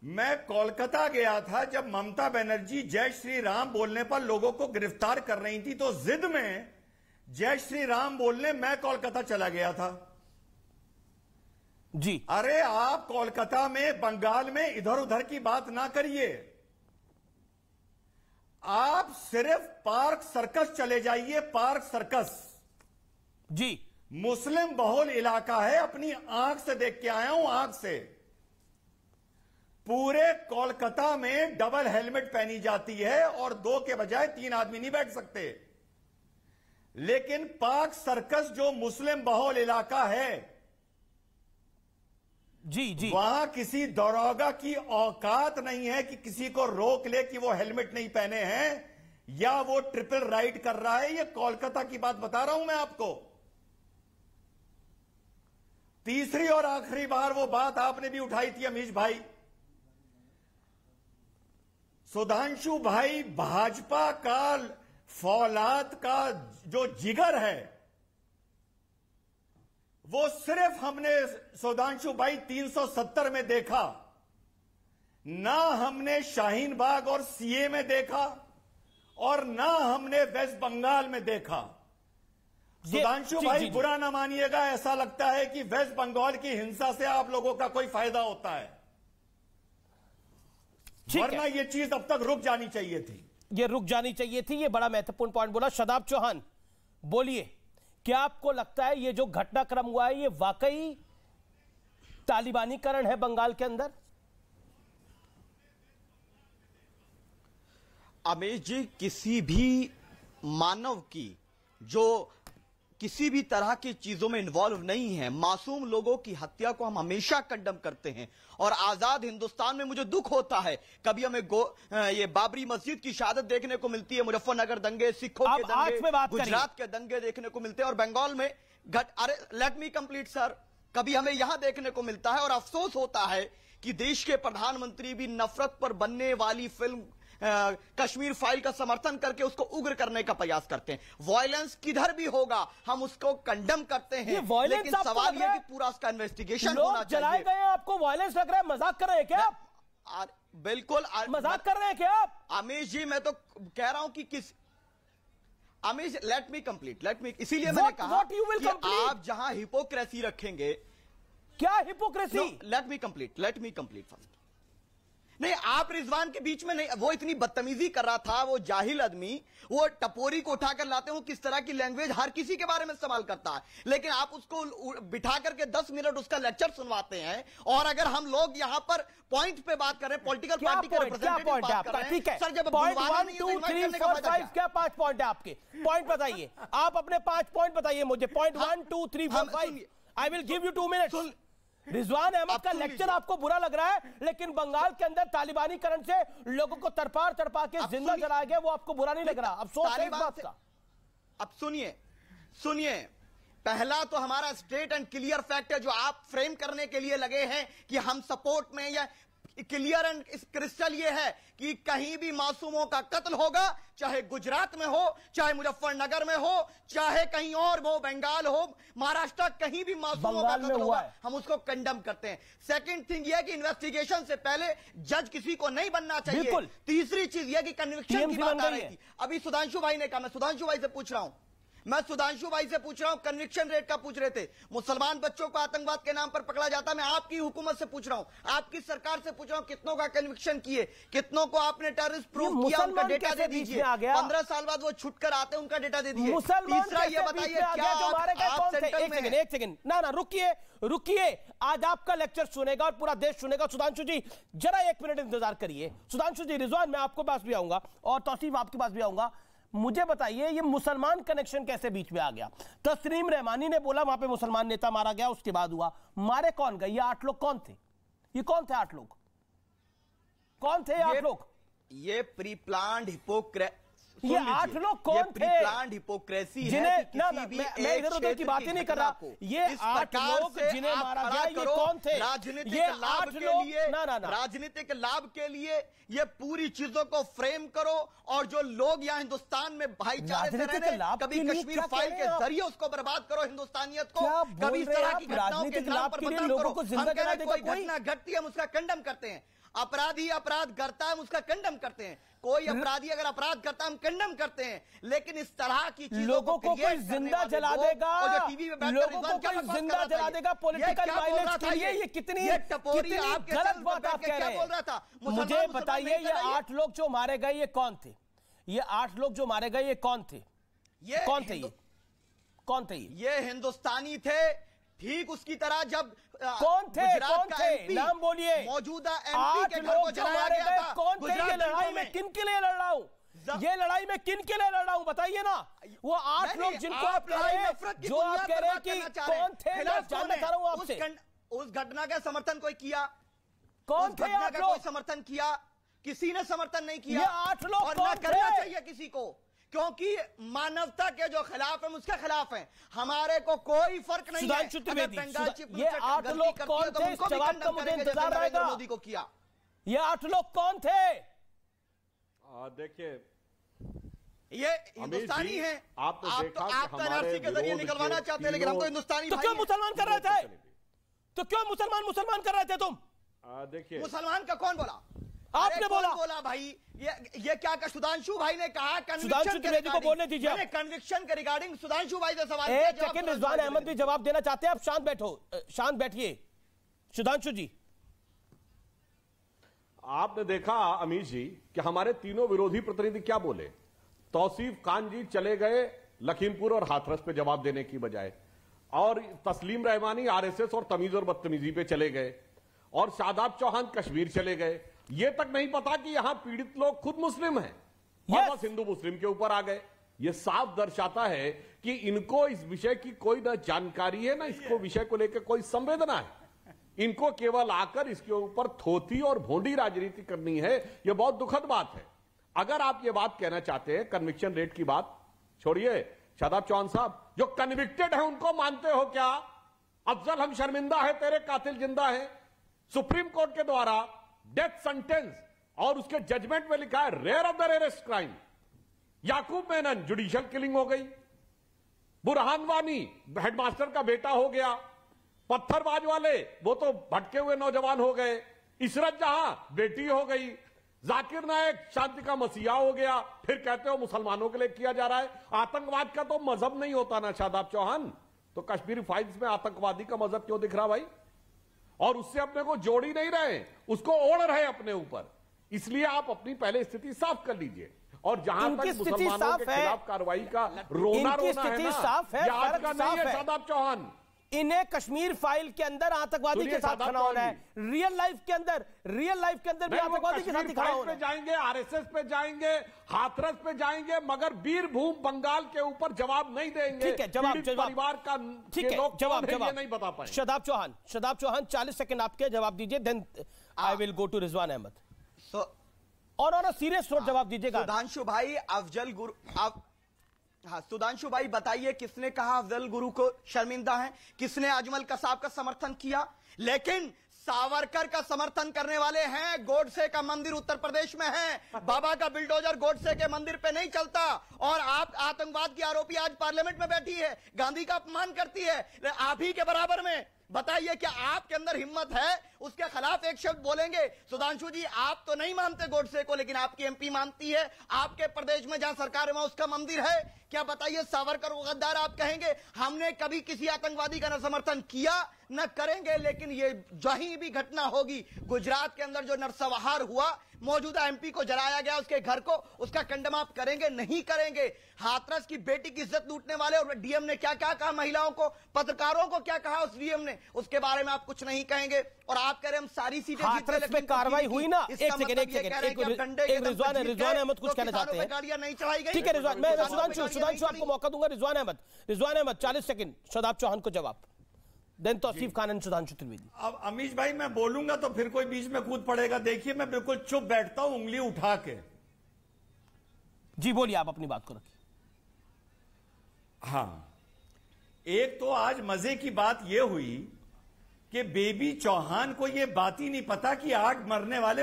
मैं कोलकाता गया था जब ममता बनर्जी जय श्री राम बोलने पर लोगों को गिरफ्तार कर रही थी, तो जिद में जय श्री राम बोलने मैं कोलकाता चला गया था। जी अरे आप कोलकाता में, बंगाल में इधर उधर की बात ना करिए। आप सिर्फ पार्क सर्कस चले जाइए, पार्क सर्कस। जी मुस्लिम बहुल इलाका है, अपनी आंख से देख के आया हूं, आंख से। पूरे कोलकाता में डबल हेलमेट पहनी जाती है और 2 के बजाय 3 आदमी नहीं बैठ सकते। लेकिन पार्क सर्कस जो मुस्लिम बहुल इलाका है, जी जी वहां किसी दरोगा की औकात नहीं है कि किसी को रोक ले कि वो हेलमेट नहीं पहने हैं या वो ट्रिपल राइड कर रहा है। ये कोलकाता की बात बता रहा हूं मैं आपको। तीसरी और आखिरी बार वो बात आपने भी उठाई थी अमीश भाई। सुधांशु भाई, भाजपा का फौलाद का जो जिगर है, वो सिर्फ हमने सुधांशु भाई 370 में देखा, ना हमने शाहीन बाग और सीए में देखा और ना हमने वेस्ट बंगाल में देखा। सुधांशु भाई बुरा ना मानिएगा, ऐसा लगता है कि वेस्ट बंगाल की हिंसा से आप लोगों का कोई फायदा होता है, वरना ये चीज अब तक रुक जानी चाहिए थी। ये रुक जानी चाहिए थी। ये बड़ा महत्वपूर्ण पॉइंट बोला शादाब चौहान। बोलिए, क्या आपको लगता है ये जो घटनाक्रम हुआ है ये वाकई तालिबानीकरण है बंगाल के अंदर? अमेश जी, किसी भी मानव की जो किसी भी तरह की चीजों में इन्वॉल्व नहीं है, मासूम लोगों की हत्या को हम हमेशा कंडम करते हैं। और आजाद हिंदुस्तान में मुझे दुख होता है, कभी हमें ये बाबरी मस्जिद की शहादत देखने को मिलती है, मुजफ्फरनगर दंगे, सिखों के दंगे, गुजरात के दंगे देखने को मिलते हैं, और बंगाल में अरे लेट मी कंप्लीट सर, कभी हमें यहां देखने को मिलता है। और अफसोस होता है कि देश के प्रधानमंत्री भी नफरत पर बनने वाली फिल्म कश्मीर फाइल का समर्थन करके उसको उग्र करने का प्रयास करते हैं। वायलेंस किधर भी होगा हम उसको कंडम करते हैं, लेकिन सवाल यह कि पूरा उसका इन्वेस्टिगेशन होना चाहिए। जलाए गए आपको वायलेंस लग रहा है? मजाक कर रहे हैं क्या आप? बिल्कुल मजाक कर रहे हैं क्या आप? अमीश जी, मैं तो कह रहा हूं कि अमीश, लेट मी कंप्लीट, इसीलिए मैंने कहा कि आप जहां हिपोक्रेसी रखेंगे। क्या hypocrisy? Let me complete first. नहीं, आप रिजवान के बीच में नहीं, वो इतनी बदतमीजी कर रहा था, वो जाहिल आदमी, वो टपोरी को उठाकर लाते हो, किस तरह की लैंग्वेज हर किसी के बारे में इस्तेमाल करता है, लेकिन आप उसको बिठा करके 10 मिनट उसका लेक्चर सुनवाते हैं। और अगर हम लोग यहां पर पॉइंट पे बात कर रहे हैं, पॉलिटिकल पार्टी के रिप्रेजेंटेटिव बात कर रहे हैं, सर, जब पॉइंट 1 2 3 4 5 क्या 5 पॉइंट है आपके? पॉइंट बताइए, आप अपने 5 पॉइंट बताइए मुझे। Point 1 2 3 4 5, I will give you 2 minutes. Rizwan Ahmed का लेक्चर आपको बुरा लग रहा है, लेकिन बंगाल के अंदर तालिबानीकरण से लोगों को तरपार तरपा के जिंदा जलाया गया, वो आपको बुरा नहीं लग रहा? अफसोस है इस बात का। अब सुनिए, पहला तो हमारा स्ट्रेट एंड क्लियर फैक्ट है जो आप फ्रेम करने के लिए लगे हैं कि हम सपोर्ट में, या क्लियर एंड क्रिस्टल ये है कि कहीं भी मासूमों का कत्ल होगा, चाहे गुजरात में हो, चाहे मुजफ्फरनगर में हो, चाहे कहीं और हो, बंगाल हो, महाराष्ट्र, कहीं भी मासूमों का कत्ल होगा, हम उसको कंडम करते हैं। सेकंड थिंग यह है कि इन्वेस्टिगेशन से पहले जज किसी को नहीं बनना चाहिए। तीसरी चीज यह कि कन्विक्शन की बात आ रही थी, अभी सुधांशु भाई ने कहा, मैं सुधांशु भाई से पूछ रहा हूं, कन्विक्शन रेट का पूछ रहे थे। मुसलमान बच्चों को आतंकवाद के नाम पर पकड़ा जाता है, मैं आपकी हुकूमत से पूछ रहा हूं, आपकी सरकार से पूछ रहा हूं, कितनों का कन्विक्शन किए, कितनों को आपने टेररिस्ट प्रूव किया, उनका डेटा दे दीजिए। 15 साल बाद वो छुटकर आते हैं, उनका डेटा दे दीजिए। तीसरा ये बताइए, क्या आप सेंटर में? एक सेकंड, ना रुकिए, आज आपका लेक्चर सुनेगा और पूरा देश सुनेगा। सुधांशु जी जरा 1 मिनट इंतजार करिए। सुधांशु जी, रिजवान, मैं आपके पास भी आऊंगा और तौसीफ आपके पास भी आऊंगा। मुझे बताइए ये मुसलमान कनेक्शन कैसे बीच में आ गया? तस्नीम रहमानी ने बोला वहां पे मुसलमान नेता मारा गया, उसके बाद हुआ, मारे कौन गए? ये 8 लोग कौन थे? ये कौन थे 8 लोग? कौन थे 8 लोग? ये प्री प्लान्ड ये 8 लोग कौन थे? प्लान्ड हिपोक्रेसी है। मैं इधर उधर की बातें नहीं कर रहा। ये 8 लोग जिन्हें मारा गया, ये कौन थे? राजनीतिक लाभ के लिए, राजनीतिक लाभ के लिए ये पूरी चीजों को फ्रेम करो, और जो लोग यहाँ हिंदुस्तान में भाईचारे से रह रहे हैं, कभी कश्मीर फाइल के जरिए उसको बर्बाद करो, हिंदुस्तानियत को, कभी इस तरह की घटनाओं के नाम पर बदनाम करो। हम कह रहे हैं कोई घटना घटती है हम उसका कंडम करते हैं। अपराधी अपराध करता है हम उसका कंडम करते हैं, कोई अपराधी अगर अपराध करता है हम कंडम करते हैं, लेकिन इस तरह की चीजों लोगों को कोई जिंदा जला देगा, लोगों को कोई जिंदा जला देगा पॉलिटिकल वायलेंस के लिए, ये कितनी गलत बात आप कह रहे हैं। मुझे बताइए ये 8 लोग जो मारे गए ये कौन थे? ये 8 लोग जो मारे गए ये कौन थे? कौन थे ये? कौन थे ये? हिंदुस्तानी थे, ठीक उसकी तरह जब कौन थे? कौन थे? नाम बोलिए। मौजूदा एमपी के घर को जलाया गया था। कौन थे? ये लड़ाई में किन के लिए लड़ रहा हूं? ये लड़ाई में किन के लिए लड़ रहा हूं बताइए ना। वो 8 लोग जिनको आप कह रहे हैं, जो आप कह रहे हैं कि कौन थे, मैं जानना चाह रहा हूं आपसे। उस घटना का समर्थन कोई किया? कौन थे आप लोग? कोई समर्थन किया? किसी ने समर्थन नहीं किया। ये 8 लोग और ना करना चाहिए किसी को, क्योंकि मानवता के जो खिलाफ है उसके खिलाफ है। हमारे को कोई फर्क नहीं है। ये 8 लोग कौन थे? इस जवाब का मुझे इंतजार रहेगा। मोदी को किया। ये 8 लोग कौन थे? देखिए ये हिंदुस्तानी है। आप तो एनआरसी के जरिए निकलवाना चाहते हैं, लेकिन हम तो हिंदुस्तानी। तो क्यों मुसलमान कर रहे थे? तो क्यों मुसलमान कर रहे थे तुम? देखिए मुसलमान का कौन बोला? आपने बोला भाई। ये क्या का सुधांशु भाई ने कहा? सुधांशु त्रिवेदी को बोलने दीजिए। मैंने कन्विक्शन के रिगार्डिंग सुधांशु भाई से सवाल किया। एक सेकंड, रिजवान अहमद भी जवाब देना चाहते हैं। आप शांत बैठो, शांत बैठिए। सुधांशु जी, आपने देखा अमीर जी कि हमारे तीनों विरोधी प्रतिनिधि क्या बोले। तौसीफ खान जी चले गए लखीमपुर और हाथरस पे जवाब देने की बजाय, और तस्लीम रहमानी आरएसएस और तमीज और बदतमीजी पे चले गए, और शादाब चौहान कश्मीर चले गए। ये तक नहीं पता कि यहां पीड़ित लोग खुद मुस्लिम हैं, और बस हिंदू मुस्लिम के ऊपर आ गए। ये साफ दर्शाता है कि इनको इस विषय की कोई ना जानकारी है, ना इसको विषय को लेकर कोई संवेदना है। इनको केवल आकर इसके ऊपर थोथी और भोंडी राजनीति करनी है। यह बहुत दुखद बात है। अगर आप ये बात कहना चाहते हैं, कन्विक्शन रेट की बात छोड़िए, शादाब चौहान साहब जो कन्विक्टेड है उनको मानते हो क्या? अफजल हम शर्मिंदा है, तेरे कातिल जिंदा है। सुप्रीम कोर्ट के द्वारा डेथ सेंटेंस और उसके जजमेंट में लिखा है rare of the rarest crime. Yakub Memon judicial killing हो गई, बुरहान वानी हेडमास्टर का बेटा हो गया, पत्थरबाज वाले वो तो भटके हुए नौजवान हो गए, इशरत जहां बेटी हो गई, जाकिर नायक शांति का मसीहा हो गया। फिर कहते हो मुसलमानों के लिए किया जा रहा है। आतंकवाद का तो मजहब नहीं होता ना शादाब चौहान, तो कश्मीरी फाइल्स में आतंकवादी का मजहब क्यों दिख रहा भाई? और उससे अपने को जोड़ ही नहीं रहे, उसको ओढ़ रहे अपने ऊपर। इसलिए आप अपनी पहले स्थिति साफ कर लीजिए। और जहां तक मुसलमानों के खिलाफ कार्रवाई का रोना है ना, आज का नहीं है शादाब चौहान। इन्हें कश्मीर फाइल के अंदर आतंकवादी के साथ खड़ा होना है। रियल लाइफ के अंदर भी आतंकवादी के साथ खड़ा होना है। जाएंगे, आरएसएस पे जाएंगे, हाथरस पे जाएंगे, मगर बीरभूम बंगाल के ऊपर जवाब नहीं देंगे। ठीक है, जवाब परिवार का ठीक है, जवाब नहीं बता पाए। शादाब चौहान 40 सेकंड आपके, जवाब दीजिए, then I will go to Rizwan Ahmed. और सीरियस नोट जवाब दीजिएगा। सुधांशु भाई, अफजल गुरु, हाँ सुधांशु भाई बताइए, किसने कहा अफजल गुरु को शर्मिंदा है? किसने अजमल कसाब का समर्थन किया? लेकिन सावरकर का समर्थन करने वाले हैं। गोडसे का मंदिर उत्तर प्रदेश में है, बाबा का बिल्डोजर गोडसे के मंदिर पे नहीं चलता। और आप आतंकवाद की आरोपी आज पार्लियामेंट में बैठी है, गांधी का अपमान करती है आप ही के बराबर में। बताइए क्या आपके अंदर हिम्मत है उसके खिलाफ एक शब्द बोलेंगे? सुधांशु जी, आप तो नहीं मानते गोडसे को, लेकिन आपकी एमपी मानती है। आपके प्रदेश में जहां सरकार है वहां उसका मंदिर है। क्या बताइए सावरकर को गद्दार आप कहेंगे? हमने कभी किसी आतंकवादी का न समर्थन किया न करेंगे, लेकिन ये जहीं भी घटना होगी, गुजरात के अंदर जो नरसंहार हुआ, मौजूदा एमपी को जलाया गया उसके घर को, उसका कंडम आप करेंगे? नहीं करेंगे। हाथरस की बेटी की इज्जत लूटने वाले और डीएम ने क्या क्या कहा महिलाओं को, पत्रकारों को क्या कहा उस डीएम ने, उसके बारे में आप कुछ नहीं कहेंगे। और आप कह रहे हम सारी सीटें हाथरस में कार्रवाई हुई ना। एक सेकंड रिजवान अहमद कुछ कहना चाहते हैं। गाड़ियां नहीं चढ़ाई गई। ठीक है रिजवान, मैं सुधांशु आपको मौका दूंगा। रिजवान अहमद 40 सेकंड, शादाब चौहान को जवाब, देन तौसीफ खान एंड सुधांशु त्रिवेदी। अब अमीश भाई मैं बोलूंगा तो फिर कोई बीच में कूद पड़ेगा। देखिए मैं बिल्कुल चुप बैठता हूं, उंगली उठा के। जी बोलिए, आप अपनी बात को रखिए। हाँ, एक तो आज मजे की बात यह हुई कि बेबी चौहान को यह बात ही नहीं पता कि 8 मरने वाले